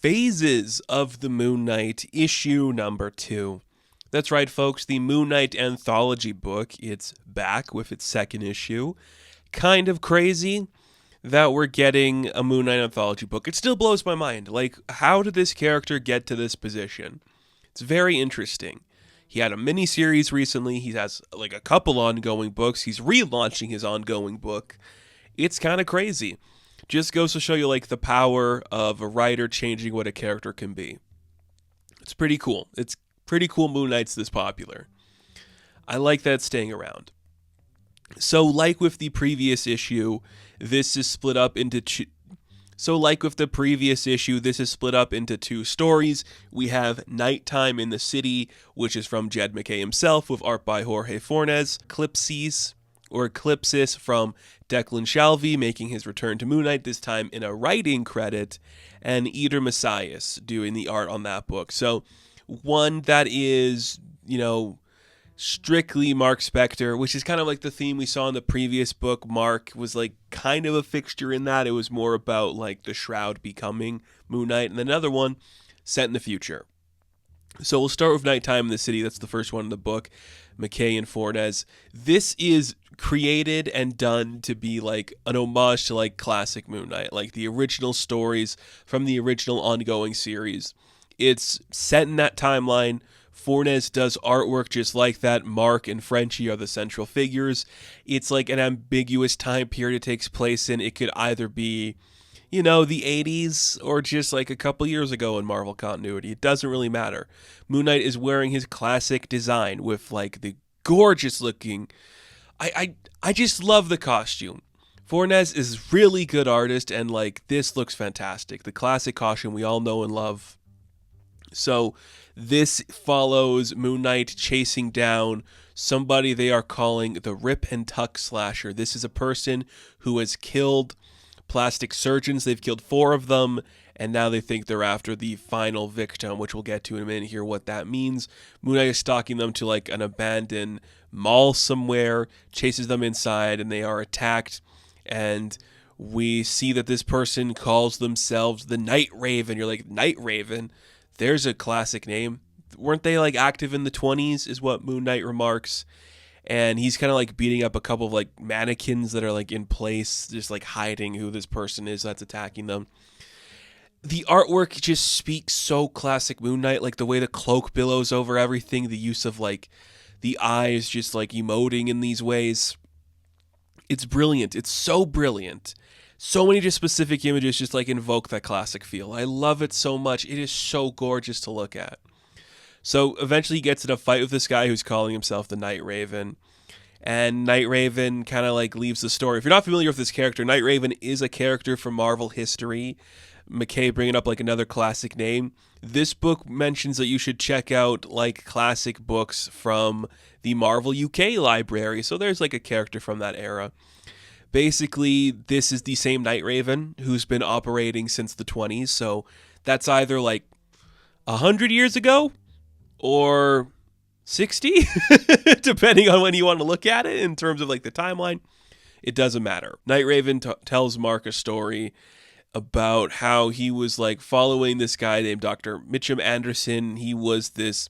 Phases of the Moon Knight, issue number 2. That's right, folks, the Moon Knight anthology book, it's back with its second issue. Kind of crazy that we're getting a Moon Knight anthology book. It still blows my mind. Like, how did this character get to this position? It's very interesting. He had a mini-series recently. He has, like, a couple ongoing books. He's relaunching his ongoing book. It's kind of crazy. Just goes to show you, like, the power of a writer changing what a character can be. It's pretty cool. It's pretty cool Moon Knight's this popular. I like that it's staying around. So, like with the previous issue, this is split up into two stories. We have Nighttime in the City, which is from Jed MacKay himself, with art by Jorge Fornes. Ekleipsis from Declan Shalvey, making his return to Moon Knight, this time in a writing credit, and Eder Messias doing the art on that book. So, one that is, strictly Marc Spector, which is kind of like the theme we saw in the previous book. Mark was like kind of a fixture in that. It was more about like the Shroud becoming Moon Knight. And another one set in the future. So we'll start with Nighttime in the City. That's the first one in the book. MacKay and Fornes. This is created and done to be like an homage to like classic Moon Knight, like the original stories from the original ongoing series. It's set in that timeline. Fornes does artwork just like that. Mark and Frenchie are the central figures. It's like an ambiguous time period it takes place in. It could either be, the 80s or just like a couple years ago in Marvel continuity. It doesn't really matter. Moon Knight is wearing his classic design with like the gorgeous looking. I just love the costume. Fornes is really good artist, and like this looks fantastic. The classic costume we all know and love. So this follows Moon Knight chasing down somebody they are calling the Rip and Tuck Slasher. This is a person who has killed plastic surgeons. They've killed 4 of them, and now they think they're after the final victim, which we'll get to in a minute here what that means. Moon Knight is stalking them to like an abandoned mall somewhere, chases them inside, and they are attacked. And we see that this person calls themselves the Night Raven. You're like, Night Raven? There's a classic name. Weren't they like active in the 20s is what Moon Knight remarks. And he's kind of like beating up a couple of like mannequins that are like in place, just like hiding who this person is that's attacking them. The artwork just speaks so classic Moon Knight, like the way the cloak billows over everything, the use of like the eyes just like emoting in these ways. It's brilliant. It's so brilliant. So many just specific images just like invoke that classic feel. I love it so much. It is so gorgeous to look at. So eventually he gets in a fight with this guy who's calling himself the Night Raven. And Night Raven kind of like leaves the story. If you're not familiar with this character, Night Raven is a character from Marvel history. MacKay bringing up like another classic name. This book mentions that you should check out like classic books from the Marvel UK library. So there's like a character from that era. Basically, this is the same Night Raven who's been operating since the 20s. So that's either like 100 years ago or 60, depending on when you want to look at it in terms of like the timeline. It doesn't matter. Night Raven tells Mark a story about how he was like following this guy named Dr. Mitchum Anderson. He was this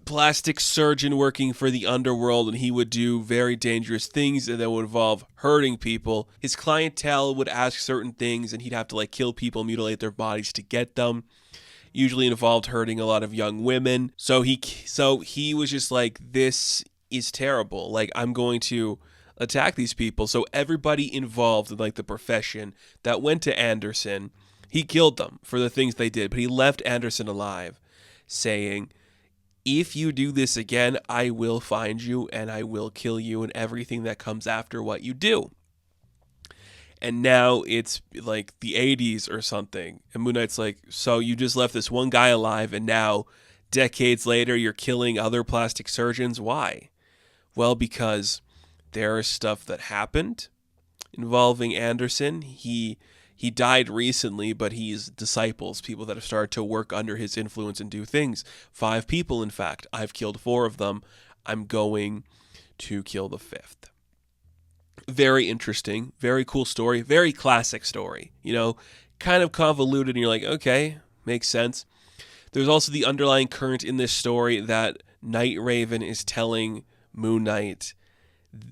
plastic surgeon working for the underworld, and he would do very dangerous things and that would involve hurting people. His clientele would ask certain things, and he'd have to like kill people, mutilate their bodies to get them. Usually involved hurting a lot of young women. So he was just like, this is terrible. Like, I'm going to attack these people. So everybody involved in like the profession that went to Anderson, he killed them for the things they did, but he left Anderson alive, saying, if you do this again, I will find you and I will kill you and everything that comes after what you do. And now it's like the 80s or something. And Moon Knight's like, so you just left this one guy alive and now, decades later, you're killing other plastic surgeons? Why? Well, because there is stuff that happened involving Anderson. He died recently, but he's disciples, people that have started to work under his influence and do things. 5 people, in fact. I've killed 4 of them. I'm going to kill the 5th. Very interesting, very cool story, very classic story. Kind of convoluted, and you're like, okay, Makes sense. There's also the underlying current in this story that Night Raven is telling Moon Knight,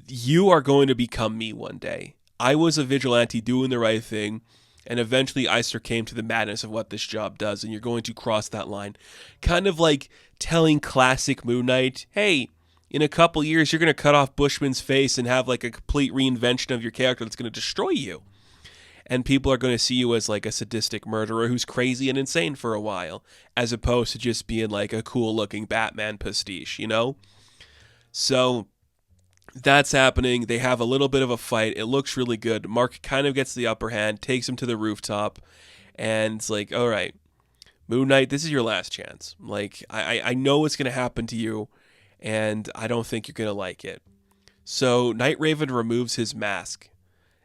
you are going to become me one day. I was a vigilante doing the right thing, and eventually I succumbed to the madness of what this job does, and you're going to cross that line. Kind of like telling classic Moon Knight, hey, in a couple years you're going to cut off Bushman's face and have like a complete reinvention of your character that's going to destroy you. And people are going to see you as like a sadistic murderer who's crazy and insane for a while, as opposed to just being like a cool looking Batman pastiche, you know? So that's happening. They have a little bit of a fight. It looks really good. Mark kind of gets the upper hand, takes him to the rooftop, and it's like, all right, Moon Knight, this is your last chance. Like, I know what's going to happen to you, and I don't think you're going to like it. So Night Raven removes his mask.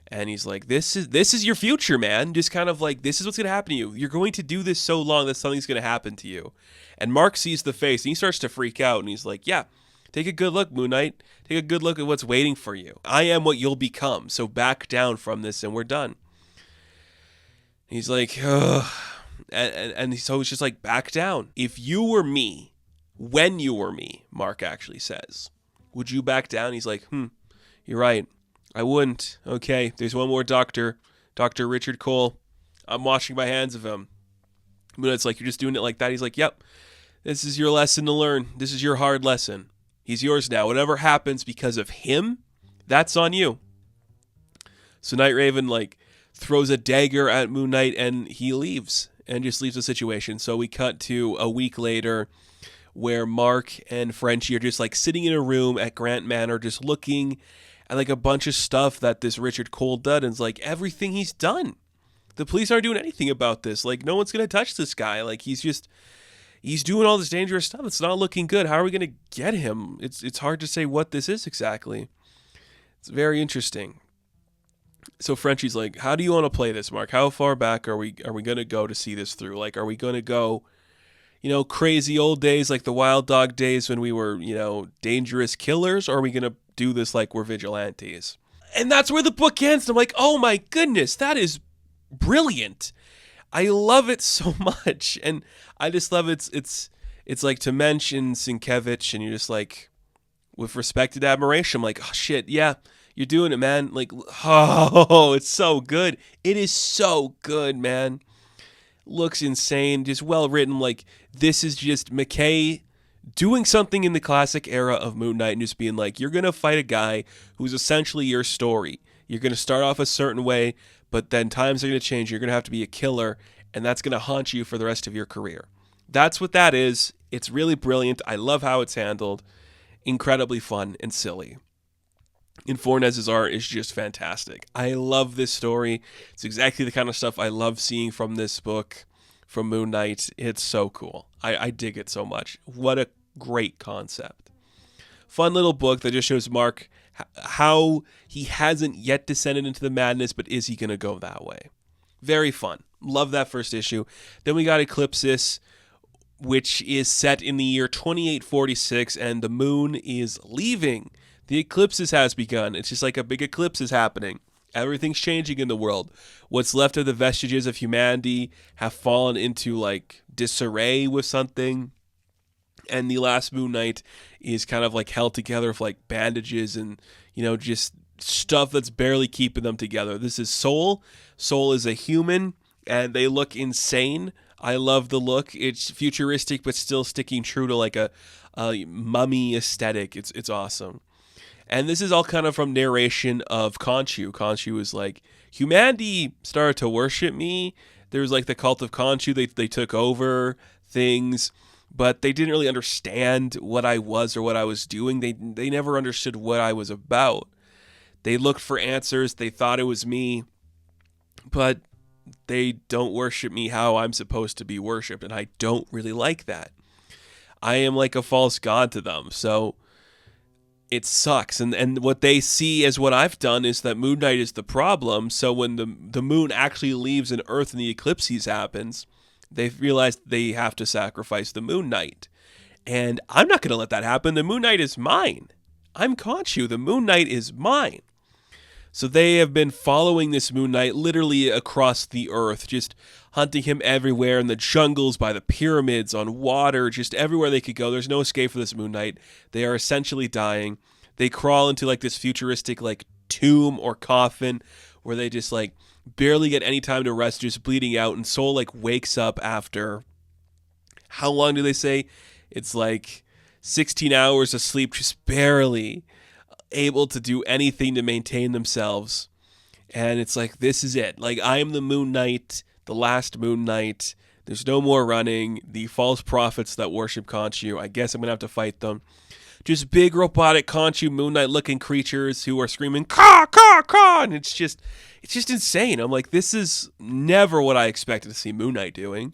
And he's like, this is your future, man. Just kind of like, this is what's going to happen to you. You're going to do this so long that something's going to happen to you. And Mark sees the face, and he starts to freak out. And he's like, yeah, take a good look, Moon Knight. Take a good look at what's waiting for you. I am what you'll become. So back down from this, and we're done. He's like, ugh. And so it's just like, back down. If you were me, when you were me, Mark actually says, would you back down? He's like, you're right. I wouldn't. Okay, there's one more doctor, Dr. Richard Cole. I'm washing my hands of him. But it's like, you're just doing it like that. He's like, yep, this is your lesson to learn. This is your hard lesson. He's yours now. Whatever happens because of him, that's on you. So Night Raven, like, throws a dagger at Moon Knight, and he leaves, and just leaves the situation. So we cut to a week later, where Mark and Frenchie are just, like, sitting in a room at Grant Manor, just looking and like a bunch of stuff that this Richard Cole did, and it's like everything he's done. The police aren't doing anything about this. Like, no one's going to touch this guy. Like, he's doing all this dangerous stuff. It's not looking good. How are we going to get him? It's hard to say what this is exactly. It's very interesting. So Frenchie's like, how do you want to play this, Mark? How far back are we going to go to see this through? Like, are we going to go, crazy old days like the Wild Dog days when we were, dangerous killers? Or are we going to do this like we're vigilantes? And that's where the book ends. I'm like, oh my goodness, that is brilliant. I love it so much. And I just love it's like, to mention Sienkiewicz, and you're just like, with respected admiration, I'm like, oh shit, yeah, you're doing it, man. Like, oh, it's so good. It is so good, man. Looks insane, just well written. Like, this is just McKay doing something in the classic era of Moon Knight and just being like, you're going to fight a guy who's essentially your story. You're going to start off a certain way, but then times are going to change. You're going to have to be a killer, and that's going to haunt you for the rest of your career. That's what that is. It's really brilliant. I love how it's handled. Incredibly fun and silly. And Fornes's art is just fantastic. I love this story. It's exactly the kind of stuff I love seeing from this book, from Moon Knight. It's so cool. I dig it so much. What a great concept. Fun little book that just shows Mark how he hasn't yet descended into the madness, but is he going to go that way? Very fun. Love that first issue. Then we got Ekleipsis, which is set in the year 2846, and the moon is leaving. The Ekleipsis has begun. It's just like a big eclipse is happening. Everything's changing in the world. What's left of the vestiges of humanity have fallen into like disarray with something. And the last Moon Knight is kind of like held together with like bandages and, just stuff that's barely keeping them together. This is Soul. Soul is a human, and they look insane. I love the look. It's futuristic, but still sticking true to like a mummy aesthetic. It's awesome. And this is all kind of from narration of Khonshu. Khonshu is like, humanity started to worship me. There was like the cult of Khonshu. They took over things, but they didn't really understand what I was or what I was doing. They never understood what I was about. They looked for answers. They thought it was me, but they don't worship me how I'm supposed to be worshipped, and I don't really like that. I am like a false god to them, so it sucks. And what they see as what I've done is that Moon Knight is the problem. So when the moon actually leaves and Earth and the Ekleipsis happens, they've realized they have to sacrifice the Moon Knight. And I'm not going to let that happen. The Moon Knight is mine. I'm Khonshu. The Moon Knight is mine. So they have been following this Moon Knight literally across the earth, just hunting him everywhere in the jungles, by the pyramids, on water, just everywhere they could go. There's no escape for this Moon Knight. They are essentially dying. They crawl into like this futuristic like tomb or coffin where they just like barely get any time to rest, just bleeding out. And Soul like wakes up after, how long do they say? It's like 16 hours of sleep, just barely able to do anything to maintain themselves. And it's like, this is it. Like, I am the Moon Knight, the last Moon Knight. There's no more running. The false prophets that worship Khonshu, I guess I'm going to have to fight them. Just big robotic Khonshu Moon Knight looking creatures who are screaming, "Caw, caw, caw!" And it's just insane. I'm like, this is never what I expected to see Moon Knight doing.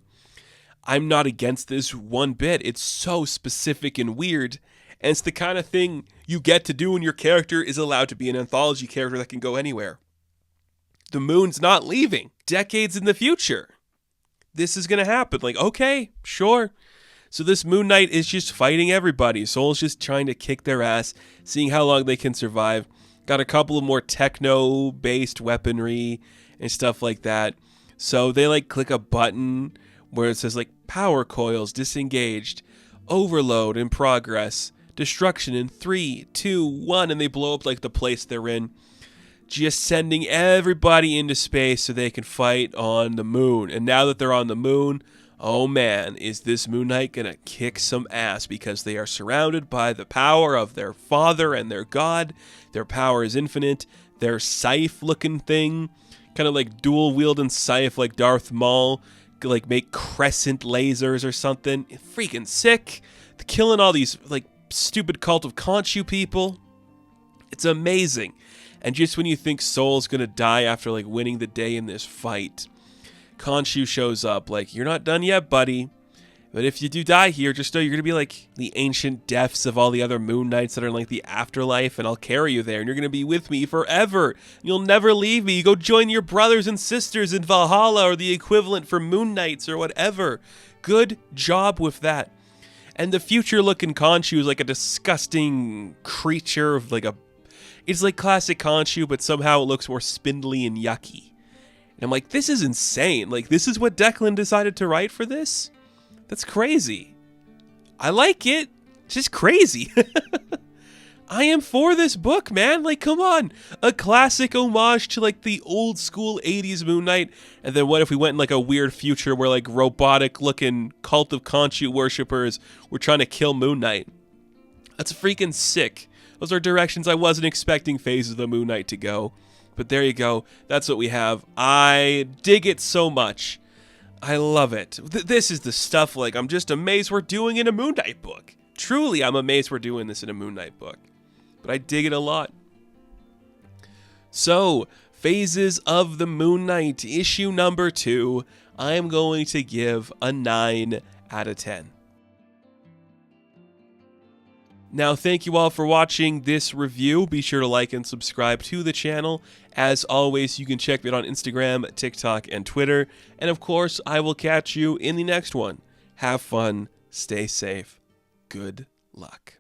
I'm not against this one bit. It's so specific and weird. And it's the kind of thing you get to do when your character is allowed to be an anthology character that can go anywhere. The moon's not leaving. Decades in the future, this is going to happen. Like, okay, sure. So this Moon Knight is just fighting everybody. Soul's just trying to kick their ass, seeing how long they can survive. Got a couple of more techno-based weaponry and stuff like that. So they like click a button where it says like power coils disengaged, overload in progress, destruction in 3, 2, 1, and they blow up like the place they're in, just sending everybody into space so they can fight on the moon. And now that they're on the moon, oh man, is this Moon Knight gonna kick some ass, because they are surrounded by the power of their father and their god. Their power is infinite. Their scythe-looking thing, kind of like dual-wielding scythe like Darth Maul, like make crescent lasers or something. Freaking sick. They're killing all these like stupid cult of Khonshu people. It's amazing. And just when you think Soul's gonna die after like winning the day in this fight, Khonshu shows up like, you're not done yet, buddy. But if you do die here, just know you're gonna be like the ancient deaths of all the other Moon Knights that are in like the afterlife, and I'll carry you there, and you're gonna be with me forever. You'll never leave me. You go join your brothers and sisters in Valhalla, or the equivalent for Moon Knights or whatever. Good job with that. And the future-looking Khonshu is like a disgusting creature of like a... It's like classic Khonshu, but somehow it looks more spindly and yucky. And I'm like, this is insane. Like, this is what Declan decided to write for this? That's crazy. I like it. It's just crazy. I am for this book, man. Like, come on. A classic homage to, like, the old school 80s Moon Knight. And then what if we went in, like, a weird future where, like, robotic-looking cult of Khonshu worshippers were trying to kill Moon Knight? That's freaking sick. Those are directions I wasn't expecting Phases of the Moon Knight to go. But there you go. That's what we have. I dig it so much. I love it. This is the stuff, like, I'm just amazed we're doing in a Moon Knight book. Truly, I'm amazed we're doing this in a Moon Knight book. But I dig it a lot. So, Phases of the Moon Knight, issue number 2, I'm going to give a 9 out of 10. Now, thank you all for watching this review. Be sure to like and subscribe to the channel. As always, you can check me out on Instagram, TikTok, and Twitter. And of course, I will catch you in the next one. Have fun, stay safe, good luck.